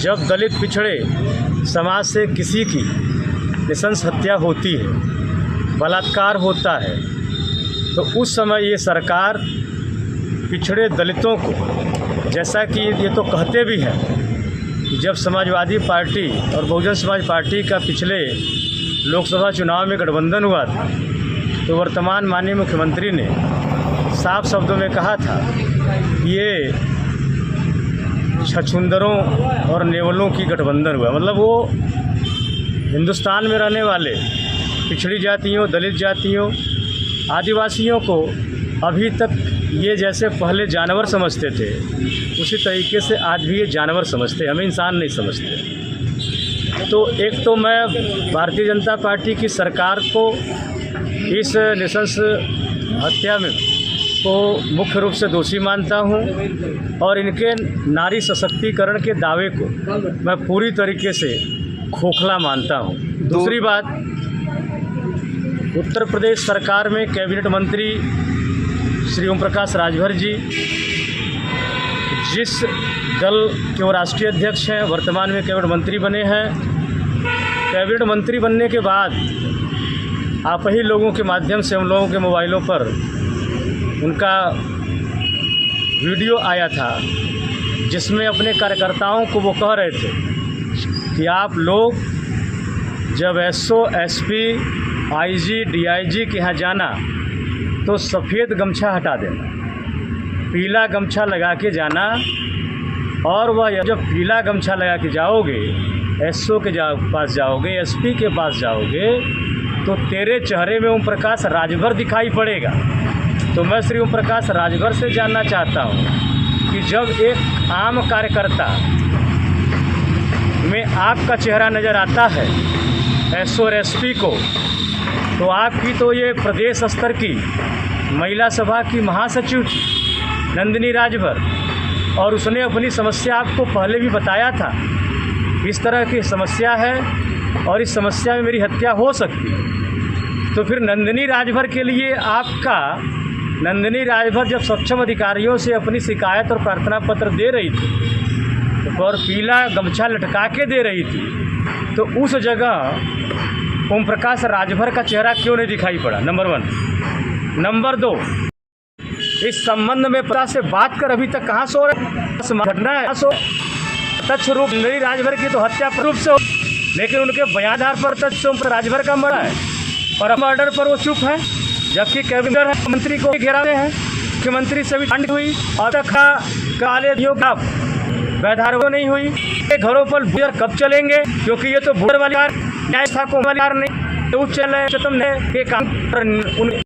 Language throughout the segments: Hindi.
जब दलित पिछड़े समाज से किसी की नृशंस हत्या होती है, बलात्कार होता है, तो उस समय ये सरकार पिछड़े दलितों को, जैसा कि ये तो कहते भी हैं कि जब समाजवादी पार्टी और बहुजन समाज पार्टी का पिछले लोकसभा चुनाव में गठबंधन हुआ था, तो वर्तमान माननीय मुख्यमंत्री ने साफ शब्दों में कहा था कि ये छछूंदरों और नेवलों की गठबंधन हुआ। मतलब वो हिंदुस्तान में रहने वाले पिछड़ी जातियों, दलित जातियों, आदिवासियों को अभी तक ये जैसे पहले जानवर समझते थे, उसी तरीके से आज भी ये जानवर समझते, हमें इंसान नहीं समझते। तो एक तो मैं भारतीय जनता पार्टी की सरकार को इस नृशंस हत्या में को मुख्य रूप से दोषी मानता हूं और इनके नारी सशक्तिकरण के दावे को मैं पूरी तरीके से खोखला मानता हूं। दूसरी बात, उत्तर प्रदेश सरकार में कैबिनेट मंत्री श्री ओम प्रकाश राजभर जी, जिस दल के वो राष्ट्रीय अध्यक्ष हैं, वर्तमान में कैबिनेट मंत्री बने हैं। कैबिनेट मंत्री बनने के बाद आप ही लोगों के माध्यम से हम लोगों के मोबाइलों पर उनका वीडियो आया था, जिसमें अपने कार्यकर्ताओं को वो कह रहे थे कि आप लोग जब एसओ, एसपी, आईजी, डीआईजी के यहाँ जाना तो सफ़ेद गमछा हटा देना, पीला गमछा लगा के जाना, और वह जब पीला गमछा लगा के जाओगे, एसओ के पास जाओगे, एसपी के पास जाओगे, तो तेरे चेहरे में ओम प्रकाश राजभर दिखाई पड़ेगा। तो मैं श्री ओम प्रकाश राजभर से जानना चाहता हूँ कि जब एक आम कार्यकर्ता में आपका चेहरा नज़र आता है एसओ और एसपी को, तो आपकी तो ये प्रदेश स्तर की महिला सभा की महासचिव नंदिनी राजभर, और उसने अपनी समस्या आपको पहले भी बताया था, इस तरह की समस्या है और इस समस्या में मेरी हत्या हो सकती है। तो फिर नंदिनी राजभर के लिए आपका, नंदिनी राजभर जब सक्षम अधिकारियों से अपनी शिकायत और प्रार्थना पत्र दे रही थी और पीला गमछा लटका के दे रही थी, तो उस जगह ओम प्रकाश राजभर का चेहरा क्यों नहीं दिखाई पड़ा? नंबर 1। नंबर 2, इस संबंध में पता से बात कर अभी तक कहाँ सो रहे? घटना है तथ्य रूप नंदिनी राजभर की तो हत्या रूप से, लेकिन उनके बयान आधार पर तथ्य ओम राजभर का मर्डर है और मर्डर पर वो चुप है, जबकि कैबिनेट मंत्री को घेरा रहे हैं। मुख्यमंत्री से भी ठंड हुई और तक काले दियों का वैधारो नहीं हुई। घरों पर बुजर कब चलेंगे? क्योंकि ये तो बुजर वाली न्याय था को वाली नहीं, तो चल रहे तुमने के काम पर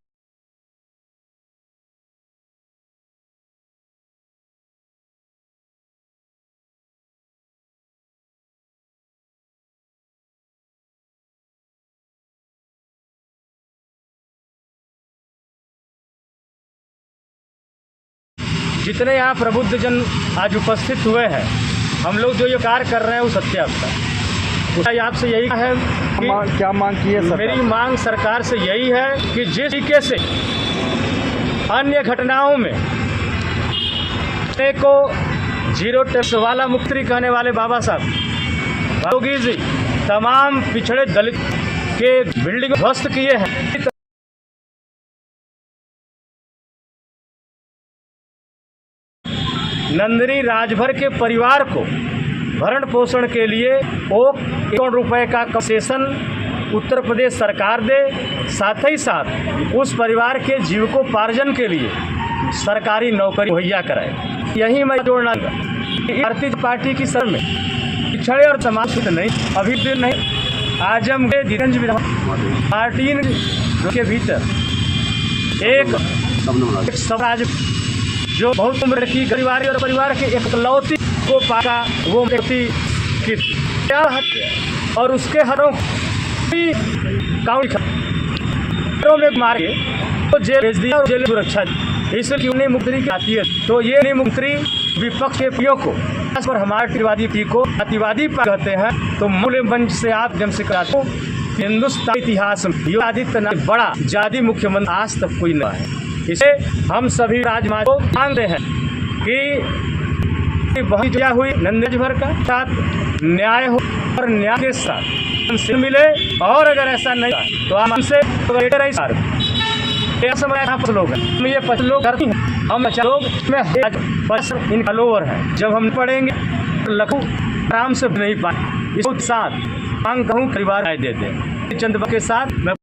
जितने यहाँ प्रबुद्ध जन आज उपस्थित हुए हैं, हम लोग जो ये कार्य कर रहे हैं वो सत्याग्रह, आपसे यही है कि क्या मांग की है सरकार? मेरी मांग सरकार से यही है कि जिस तरीके से अन्य घटनाओं में को जीरो टैक्स वाला मुक्ति कहने वाले बाबा साहब योगी जी तमाम पिछड़े दलित के बिल्डिंग ध्वस्त किए हैं, नंदिनी राजभर के परिवार को भरण पोषण के लिए 1 करोड़ रुपए का कंसेशन उत्तर प्रदेश सरकार दे, साथ ही साथ उस परिवार के जीविकोपार्जन के लिए सरकारी नौकरी मुहैया कराए। यही मैं जोड़ना भारतीय पार्टी की सर में पिछड़े और समाज नहीं, अभी भी नहीं, आजमगढ़ पार्टी के भीतर एक समाज जो बहुत उम्र की गरीबारी और परिवार के एकलौती को पाका, वो व्यक्ति की क्या हत्या और उसके हरों में मारे तो जेल भेज दिया और जेल सुरक्षा दी, इसलिए उन्हें मुक्ति की आती है। तो ये मुक्ति विपक्ष के पियों को पर हमारे प्रतिवादी पी को अतिवादी कहते हैं। तो मूल्य मंच से आप जम से कराते हिंदुस्तान इतिहास में योगी आदित्यनाथ बड़ा जादी मुख्यमंत्री आज तक कोई नहीं है। इसे हम सभी राजमाता को मांगते हैं कि बहुत क्या हुई नंद भर का साथ न्याय हो और न्याय के साथ हमसे मिले, और अगर ऐसा नहीं तो हम हमसे समय लोग हैं, हम ये 5 लोग करती हैं, हम 5 लोग में 5 इनका लोअर है। जब हम पढ़ेंगे लखू आराम से नहीं पाए, इस साथ मांग कहूँ परिवार दे दे चंद के साथ मैं